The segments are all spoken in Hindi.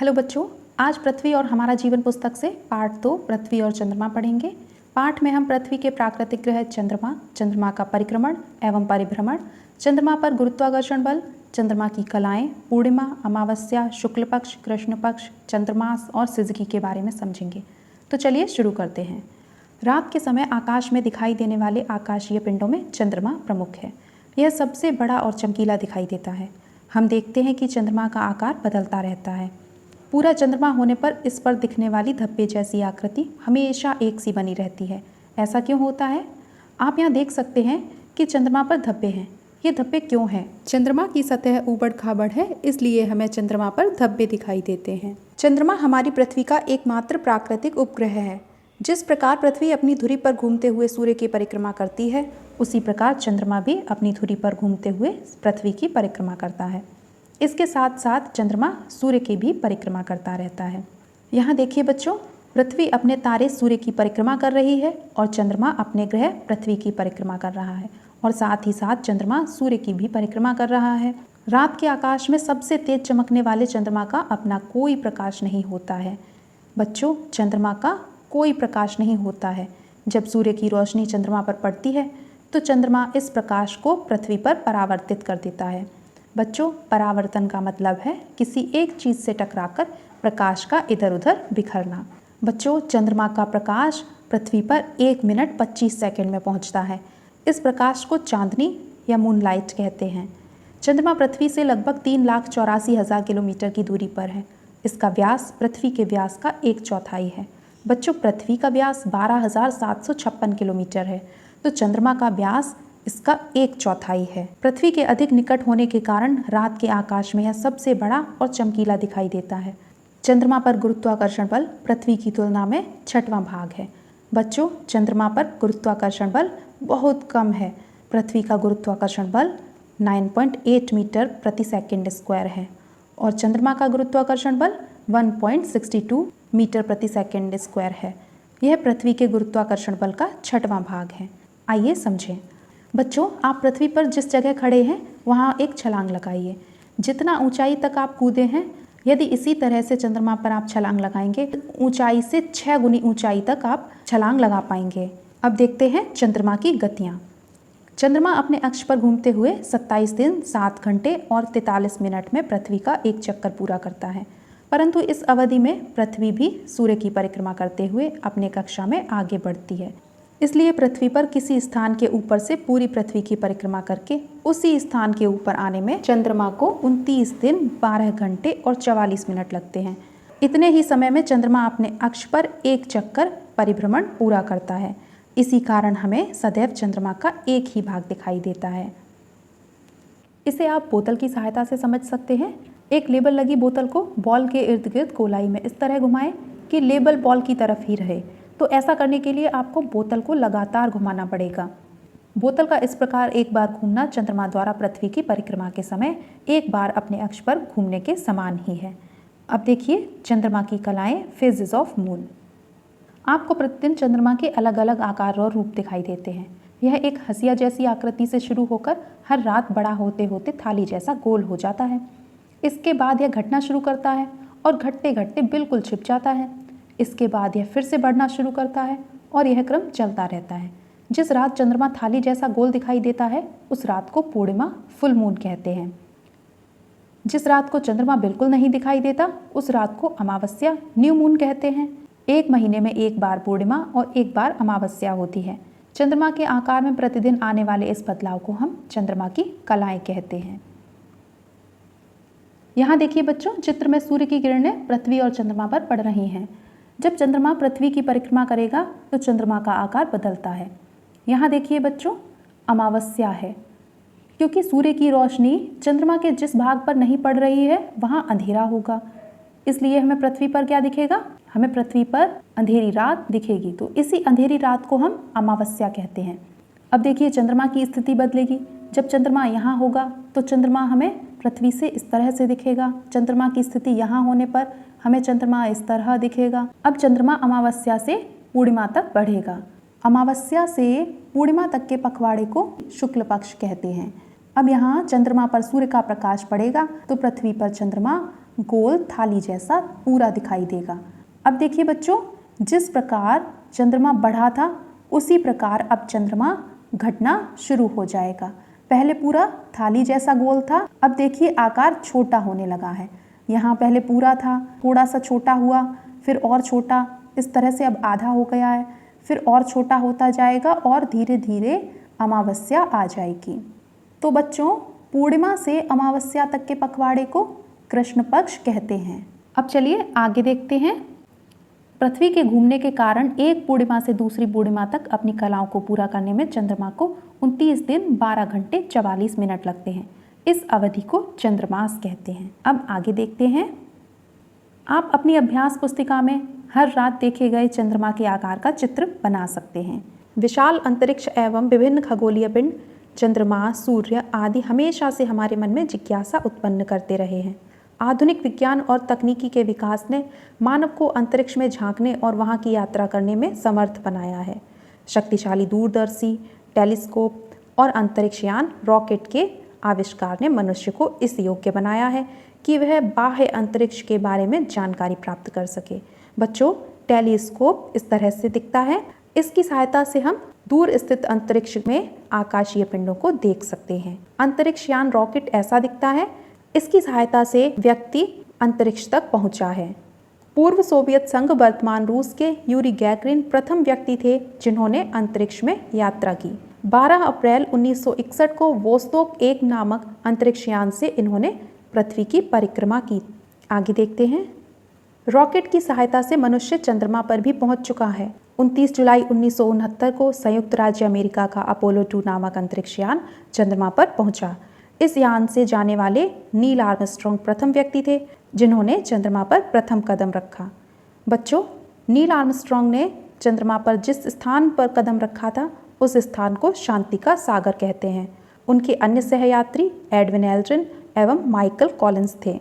हेलो बच्चों, आज पृथ्वी और हमारा जीवन पुस्तक से पाठ 2 पृथ्वी और चंद्रमा पढ़ेंगे। पाठ में हम पृथ्वी के प्राकृतिक ग्रह चंद्रमा, चंद्रमा का परिक्रमण एवं परिभ्रमण, चंद्रमा पर गुरुत्वाकर्षण बल, चंद्रमा की कलाएं, पूर्णिमा, अमावस्या, शुक्ल पक्ष, कृष्ण पक्ष, चंद्रमास और सिजकी के बारे में समझेंगे। तो चलिए शुरू करते हैं। रात के समय आकाश में दिखाई देने वाले आकाशीय पिंडों में चंद्रमा प्रमुख है। यह सबसे बड़ा और चमकीला दिखाई देता है। हम देखते हैं कि चंद्रमा का आकार बदलता रहता है। पूरा चंद्रमा होने पर इस पर दिखने वाली धब्बे जैसी आकृति हमेशा एक सी बनी रहती है। ऐसा क्यों होता है? आप यहाँ देख सकते हैं कि चंद्रमा पर धब्बे हैं। ये धब्बे क्यों हैं? चंद्रमा की सतह ऊबड़ खाबड़ है, इसलिए हमें चंद्रमा पर धब्बे दिखाई देते हैं। चंद्रमा हमारी पृथ्वी का एकमात्र प्राकृतिक उपग्रह है। जिस प्रकार पृथ्वी अपनी धुरी पर घूमते हुए सूर्य की परिक्रमा करती है, उसी प्रकार चंद्रमा भी अपनी धुरी पर घूमते हुए पृथ्वी की परिक्रमा करता है। इसके साथ साथ चंद्रमा सूर्य की भी परिक्रमा करता रहता है। यहाँ देखिए बच्चों, पृथ्वी अपने तारे सूर्य की परिक्रमा कर रही है और चंद्रमा अपने ग्रह पृथ्वी की परिक्रमा कर रहा है, और साथ ही साथ चंद्रमा सूर्य की भी परिक्रमा कर रहा है। रात के आकाश में सबसे तेज चमकने वाले चंद्रमा का अपना कोई प्रकाश नहीं होता है। बच्चों, चंद्रमा का कोई प्रकाश नहीं होता है। जब सूर्य की रोशनी चंद्रमा पर पड़ती है तो चंद्रमा इस प्रकाश को पृथ्वी पर परावर्तित कर देता है। बच्चों, परावर्तन का मतलब है किसी एक चीज़ से टकराकर प्रकाश का इधर उधर बिखरना। बच्चों, चंद्रमा का प्रकाश पृथ्वी पर 1 मिनट 25 सेकंड में पहुंचता है। इस प्रकाश को चांदनी या मूनलाइट कहते हैं। चंद्रमा पृथ्वी से लगभग 3,84,000 किलोमीटर की दूरी पर है। इसका व्यास पृथ्वी के व्यास का 1/4 है। बच्चों, पृथ्वी का व्यास 12,756 किलोमीटर है, तो चंद्रमा का व्यास इसका 1/4 है। पृथ्वी के अधिक निकट होने के कारण रात के आकाश में यह सबसे बड़ा और चमकीला दिखाई देता है। चंद्रमा पर गुरुत्वाकर्षण बल पृथ्वी की तुलना में 6वां भाग है। बच्चों, चंद्रमा पर गुरुत्वाकर्षण बल बहुत कम है। पृथ्वी का गुरुत्वाकर्षण बल 9.8 मीटर प्रति सेकंड स्क्वायर है और चंद्रमा का गुरुत्वाकर्षण बल 1.62 मीटर प्रति सेकंड स्क्वायर है। यह पृथ्वी के गुरुत्वाकर्षण बल का 6वां भाग है। आइए समझें। बच्चों, आप पृथ्वी पर जिस जगह खड़े हैं वहाँ एक छलांग लगाइए। जितना ऊंचाई तक आप कूदे हैं, यदि इसी तरह से चंद्रमा पर आप छलांग लगाएंगे तो ऊंचाई से 6 गुनी ऊंचाई तक आप छलांग लगा पाएंगे। अब देखते हैं चंद्रमा की गतियाँ। चंद्रमा अपने अक्ष पर घूमते हुए 27 दिन 7 घंटे और 43 मिनट में पृथ्वी का एक चक्कर पूरा करता है, परंतु इस अवधि में पृथ्वी भी सूर्य की परिक्रमा करते हुए अपने कक्षा में आगे बढ़ती है। इसलिए पृथ्वी पर किसी स्थान के ऊपर से पूरी पृथ्वी की परिक्रमा करके उसी स्थान के ऊपर आने में चंद्रमा को 29 दिन 12 घंटे और 44 मिनट लगते हैं। इतने ही समय में चंद्रमा अपने अक्ष पर एक चक्कर परिभ्रमण पूरा करता है। इसी कारण हमें सदैव चंद्रमा का एक ही भाग दिखाई देता है। इसे आप बोतल की सहायता से समझ सकते हैं। एक लेबल लगी बोतल को बॉल के इर्द गिर्द गोलाई में इस तरह घुमाएं कि लेबल बॉल की तरफ ही रहे। तो ऐसा करने के लिए आपको बोतल को लगातार घुमाना पड़ेगा। बोतल का इस प्रकार एक बार घूमना चंद्रमा द्वारा पृथ्वी की परिक्रमा के समय एक बार अपने अक्ष पर घूमने के समान ही है। अब देखिए चंद्रमा की कलाएं, फेजेस ऑफ मून। आपको प्रतिदिन चंद्रमा के अलग अलग आकार और रूप दिखाई देते हैं। यह एक हंसिया जैसी आकृति से शुरू होकर हर रात बड़ा होते होते थाली जैसा गोल हो जाता है। इसके बाद यह घटना शुरू करता है और घटते घटते बिल्कुल छिप जाता है। इसके बाद यह फिर से बढ़ना शुरू करता है और यह क्रम चलता रहता है। जिस रात चंद्रमा थाली जैसा गोल दिखाई देता है उस रात को पूर्णिमा, फुल मून कहते हैं। जिस रात को चंद्रमा बिल्कुल नहीं दिखाई देता उस रात को अमावस्या, न्यू मून कहते हैं। एक महीने में एक बार पूर्णिमा और एक बार अमावस्या होती है। चंद्रमा के आकार में प्रतिदिन आने वाले इस बदलाव को हम चंद्रमा की कलाएं कहते हैं। यहाँ देखिए बच्चों, चित्र में सूर्य की किरणें पृथ्वी और चंद्रमा पर पड़ रही हैं। जब चंद्रमा पृथ्वी की परिक्रमा करेगा तो चंद्रमा का आकार बदलता है। यहाँ देखिए बच्चों, अमावस्या है। क्योंकि सूर्य की रोशनी चंद्रमा के जिस भाग पर नहीं पड़ रही है वहाँ अंधेरा होगा, इसलिए हमें पृथ्वी पर क्या दिखेगा? हमें पृथ्वी पर अंधेरी रात दिखेगी। तो इसी अंधेरी रात को हम अमावस्या कहते हैं। अब देखिए चंद्रमा की स्थिति बदलेगी। जब चंद्रमा यहाँ होगा तो चंद्रमा हमें पृथ्वी से इस तरह से दिखेगा। चंद्रमा की स्थिति यहाँ होने पर हमें चंद्रमा इस तरह दिखेगा। अब चंद्रमा अमावस्या से पूर्णिमा तक बढ़ेगा। अमावस्या से पूर्णिमा तक के पखवाड़े को शुक्ल पक्ष कहते हैं। अब यहाँ चंद्रमा पर सूर्य का प्रकाश पड़ेगा तो पृथ्वी पर चंद्रमा गोल थाली जैसा पूरा दिखाई देगा। अब देखिए बच्चों, जिस प्रकार चंद्रमा बढ़ा था उसी प्रकार अब चंद्रमा घटना शुरू हो जाएगा। पहले पूरा थाली जैसा गोल था, अब देखिए आकार छोटा होने लगा है। यहाँ पहले पूरा था, थोड़ा सा छोटा हुआ, फिर और छोटा, इस तरह से अब आधा हो गया है, फिर और छोटा होता जाएगा और धीरे धीरे अमावस्या आ जाएगी। तो बच्चों, पूर्णिमा से अमावस्या तक के पखवाड़े को कृष्ण पक्ष कहते हैं। अब चलिए आगे देखते हैं। पृथ्वी के घूमने के कारण एक पूर्णिमा से दूसरी पूर्णिमा तक अपनी कलाओं को पूरा करने में चंद्रमा को 29 दिन 12 घंटे 44 मिनट लगते हैं। इस अवधि को चंद्रमास कहते हैं। अब आगे देखते हैं। आप अपनी अभ्यास पुस्तिका में हर रात देखे गए चंद्रमा के आकार का चित्र बना सकते हैं। विशाल अंतरिक्ष एवं विभिन्न खगोलीय पिंड, चंद्रमा, सूर्य आदि हमेशा से हमारे मन में जिज्ञासा उत्पन्न करते रहे हैं। आधुनिक विज्ञान और तकनीकी के विकास ने मानव को अंतरिक्ष में झांकने और वहां की यात्रा करने में समर्थ बनाया है। शक्तिशाली दूरदर्शी, टेलीस्कोप और अंतरिक्ष यान, रॉकेट के आविष्कार ने मनुष्य को इस योग्य बनाया है कि वह बाह्य अंतरिक्ष के बारे में जानकारी प्राप्त कर सके। बच्चों, टेलीस्कोप इस तरह से दिखता है। इसकी सहायता से हम दूर स्थित अंतरिक्ष में आकाशीय पिंडों को देख सकते हैं। अंतरिक्ष यान रॉकेट ऐसा दिखता है। इसकी सहायता से व्यक्ति अंतरिक्ष तक पहुंचा है। पूर्व सोवियत संघ वर्तमान रूस के यूरी गैगरिन प्रथम व्यक्ति थे जिन्होंने अंतरिक्ष में यात्रा की। 12 अप्रैल 1961 को वोस्तोक 1 नामक अंतरिक्ष यान से इन्होंने पृथ्वी की परिक्रमा की। आगे देखते हैं। रॉकेट की सहायता से मनुष्य चंद्रमा पर भी पहुंच चुका है। 29 जुलाई 1969 को संयुक्त राज्य अमेरिका का अपोलो 2 नामक अंतरिक्ष यान चंद्रमा पर पहुंचा। इस यान से जाने वाले नील आर्मस्ट्रॉन्ग प्रथम व्यक्ति थे जिन्होंने चंद्रमा पर प्रथम कदम रखा। बच्चों, नील आर्मस्ट्रॉन्ग ने चंद्रमा पर जिस स्थान पर कदम रखा था उस स्थान को शांति का सागर कहते हैं। उनके अन्य सहयात्री एडविन एल्ड्रिन एवं माइकल कॉलिंस थे।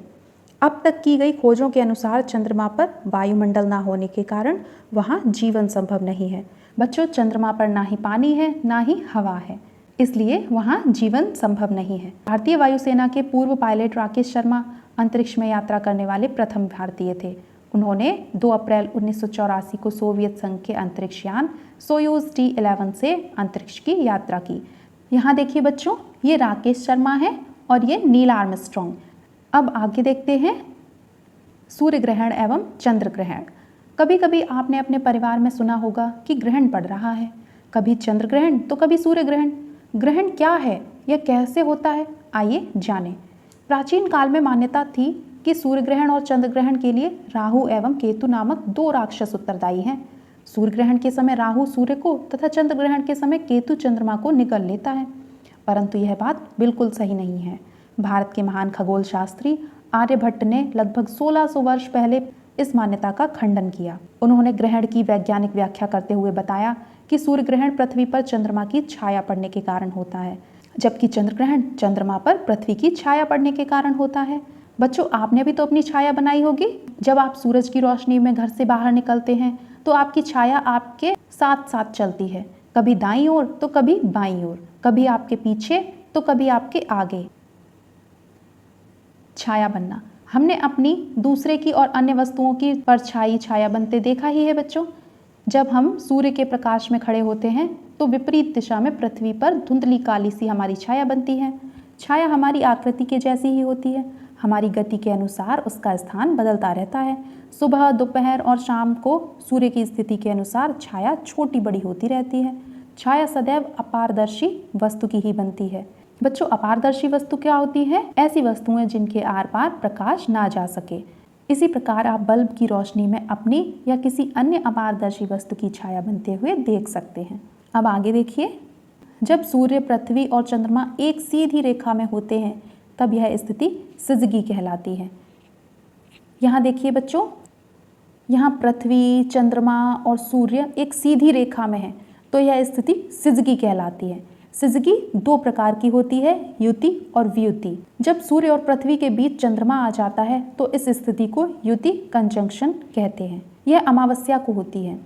अब तक की गई खोजों के अनुसार चंद्रमा पर वायुमंडल न होने के कारण वहाँ जीवन संभव नहीं है। बच्चों, चंद्रमा पर ना ही पानी है ना ही हवा है, इसलिए वहाँ जीवन संभव नहीं है। भारतीय वायुसेना के पूर्व पायलट राकेश शर्मा अंतरिक्ष में यात्रा करने वाले प्रथम भारतीय थे। उन्होंने 2 अप्रैल 1984 को सोवियत संघ के अंतरिक्ष यान सोयूज T-11 से अंतरिक्ष की यात्रा की। यहाँ देखिए बच्चों, ये राकेश शर्मा है और ये नील आर्मस्ट्रॉन्ग। अब आगे देखते हैं। सूर्य ग्रहण एवं चंद्र ग्रहण। कभी कभी आपने अपने परिवार में सुना होगा कि ग्रहण पड़ रहा है, कभी चंद्र ग्रहण तो कभी सूर्य ग्रहण। ग्रहण क्या है, यह कैसे होता है, आइए जानें। प्राचीन काल में मान्यता थी कि सूर्य ग्रहण और चंद्र ग्रहण के लिए राहु एवं केतु नामक 2 राक्षस उत्तरदायी हैं। सूर्य ग्रहण के समय राहु सूर्य को तथा चंद्र ग्रहण के समय केतु चंद्रमा को निगल लेता है, परंतु यह बात बिल्कुल सही नहीं है। भारत के महान खगोल शास्त्री आर्यभट्ट ने लगभग 1600 वर्ष पहले इस मान्यता का खंडन किया। उन्होंने ग्रहण की वैज्ञानिक व्याख्या करते हुए बताया कि सूर्य ग्रहण पृथ्वी पर चंद्रमा की छाया पड़ने के कारण होता है, जबकि चंद्र ग्रहण चंद्रमा पर पृथ्वी की छाया पड़ने के कारण होता है। बच्चों, आपने भी तो अपनी छाया बनाई होगी। जब आप सूरज की रोशनी में घर से बाहर निकलते हैं तो आपकी छाया आपके साथ साथ चलती है, कभी दाईं ओर तो कभी बाईं ओर, कभी आपके पीछे तो कभी आपके आगे। छाया बनना, हमने अपनी, दूसरे की और अन्य वस्तुओं की परछाई छाया बनते देखा ही है बच्चों। जब हम सूर्य के प्रकाश में खड़े होते हैं तो विपरीत दिशा में पृथ्वी पर धुंधली काली सी हमारी छाया बनती है। छाया हमारी आकृति के जैसी ही होती है, हमारी गति के अनुसार उसका स्थान बदलता रहता है। सुबह, दोपहर और शाम को सूर्य की स्थिति के अनुसार छाया छोटी बड़ी होती रहती है। छाया सदैव अपारदर्शी वस्तु की ही बनती है। बच्चों, अपारदर्शी वस्तु क्या होती है? ऐसी वस्तुएं जिनके आर पार प्रकाश ना जा सके। इसी प्रकार आप बल्ब की रोशनी में अपनी या किसी अन्य अपारदर्शी वस्तु की छाया बनते हुए देख सकते हैं। अब आगे देखिए। जब सूर्य, पृथ्वी और चंद्रमा एक सीधी रेखा में होते हैं तब यह स्थिति सिजगी कहलाती है। यहाँ देखिए बच्चों, यहाँ पृथ्वी, चंद्रमा और सूर्य एक सीधी रेखा में है तो यह स्थिति सिजगी कहलाती है। सिजगी 2 प्रकार की होती है, युति और वियुति। जब सूर्य और पृथ्वी के बीच चंद्रमा आ जाता है तो इस स्थिति को युति कंजंक्शन कहते हैं। यह अमावस्या को होती है।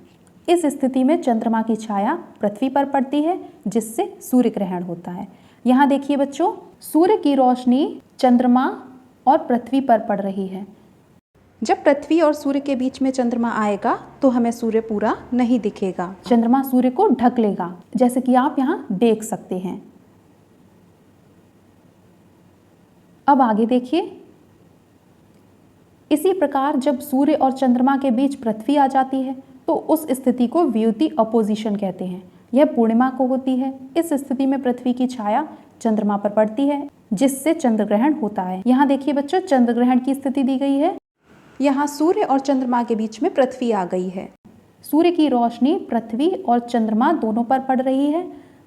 इस स्थिति में चंद्रमा की छाया पृथ्वी पर पड़ती है जिससे सूर्य ग्रहण होता है। यहाँ देखिए बच्चों, सूर्य की रोशनी चंद्रमा और पृथ्वी पर पड़ रही है। जब पृथ्वी और सूर्य के बीच में चंद्रमा आएगा तो हमें सूर्य पूरा नहीं दिखेगा, चंद्रमा सूर्य को ढक लेगा, जैसे कि आप यहाँ देख सकते हैं। अब आगे देखिए, इसी प्रकार जब सूर्य और चंद्रमा के बीच पृथ्वी आ जाती है तो उस स्थिति को व्युति अपोजिशन कहते हैं। यह पूर्णिमा को होती है। इस स्थिति में पृथ्वी की छाया चंद्रमा पर पड़ती है, जिससे चंद्र ग्रहण होता है। यहाँ देखिए बच्चों, चंद्र ग्रहण की स्थिति दी गई है। यहाँ सूर्य और चंद्रमा के बीच में पृथ्वी आ गई है। सूर्य की रोशनी पृथ्वी और चंद्रमा दोनों पर पड़ रही है।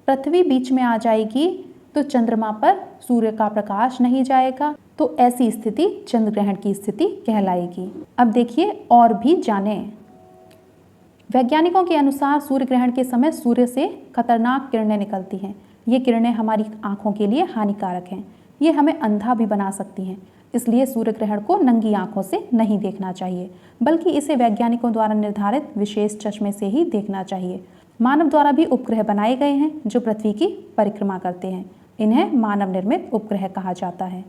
पृथ्वी बीच में आ जाएगी तो चंद्रमा पर सूर्य का प्रकाश नहीं जाएगा, तो ऐसी स्थिति चंद्र ग्रहण की स्थिति कहलाएगी। अब देखिए और भी जानें। वैज्ञानिकों के अनुसार सूर्य ग्रहण के समय सूर्य से खतरनाक किरणें निकलती हैं। ये किरणें हमारी आंखों के लिए हानिकारक हैं। ये हमें अंधा भी बना सकती हैं। इसलिए सूर्य ग्रहण को नंगी आंखों से नहीं देखना चाहिए, बल्कि इसे वैज्ञानिकों द्वारा निर्धारित विशेष चश्मे से ही देखना चाहिए। मानव द्वारा भी उपग्रह बनाए गए हैं जो पृथ्वी की परिक्रमा करते हैं। इन्हें मानव निर्मित उपग्रह कहा जाता है।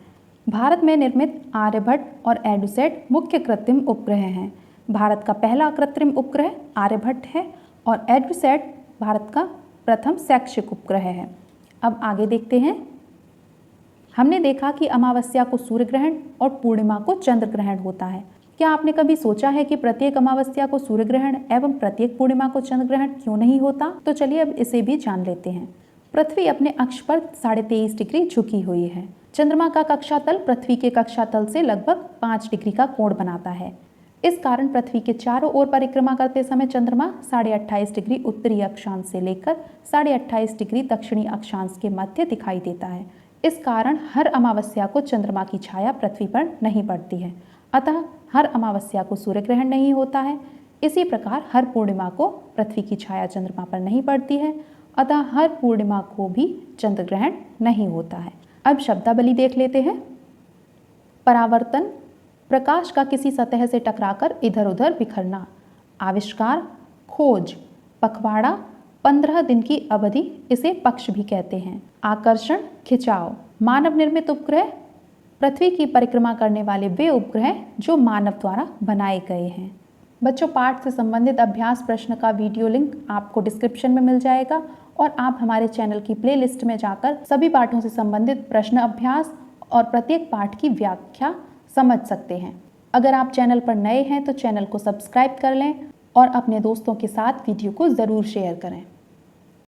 भारत में निर्मित आर्यभट्ट और एडुसैट मुख्य कृत्रिम उपग्रह हैं। भारत का पहला कृत्रिम उपग्रह आर्यभट्ट है और एडुसैट भारत का प्रथम शैक्षिक उपग्रह है। अब आगे देखते हैं। हमने देखा कि अमावस्या को सूर्य ग्रहण और पूर्णिमा को चंद्र ग्रहण होता है। क्या आपने कभी सोचा है कि प्रत्येक अमावस्या को सूर्य ग्रहण एवं प्रत्येक पूर्णिमा को चंद्र ग्रहण क्यों नहीं होता? तो चलिए अब इसे भी जान लेते हैं। पृथ्वी अपने अक्ष पर 23.5 डिग्री झुकी हुई है। चंद्रमा का कक्षातल पृथ्वी के कक्षातल से लगभग 5 डिग्री का कोण बनाता है। इस कारण पृथ्वी के चारों ओर परिक्रमा करते समय चंद्रमा 28.5 डिग्री उत्तरी अक्षांश से लेकर 28.5 डिग्री दक्षिणी अक्षांश के मध्य दिखाई देता है। इस कारण हर अमावस्या को चंद्रमा की छाया पृथ्वी पर नहीं पड़ती है, अतः हर अमावस्या को सूर्य ग्रहण नहीं होता है। इसी प्रकार हर पूर्णिमा को पृथ्वी की छाया चंद्रमा पर नहीं पड़ती है, अतः हर पूर्णिमा को भी चंद्र ग्रहण नहीं होता है। अब शब्दावली देख लेते हैं। परावर्तन, प्रकाश का किसी सतह से टकराकर इधर उधर बिखरना। आविष्कार, खोज। पखवाड़ा, 15 दिन की अवधि, इसे पक्ष भी कहते हैं। आकर्षण, खिंचाव। मानव निर्मित उपग्रह, पृथ्वी की परिक्रमा करने वाले वे उपग्रह जो मानव द्वारा बनाए गए हैं। बच्चों, पाठ से संबंधित अभ्यास प्रश्न का वीडियो लिंक आपको डिस्क्रिप्शन में मिल जाएगा और आप हमारे चैनल की प्लेलिस्ट में जाकर सभी पाठों से संबंधित प्रश्न अभ्यास और प्रत्येक पाठ की व्याख्या समझ सकते हैं। अगर आप चैनल पर नए हैं तो चैनल को सब्सक्राइब कर लें और अपने दोस्तों के साथ वीडियो को ज़रूर शेयर करें।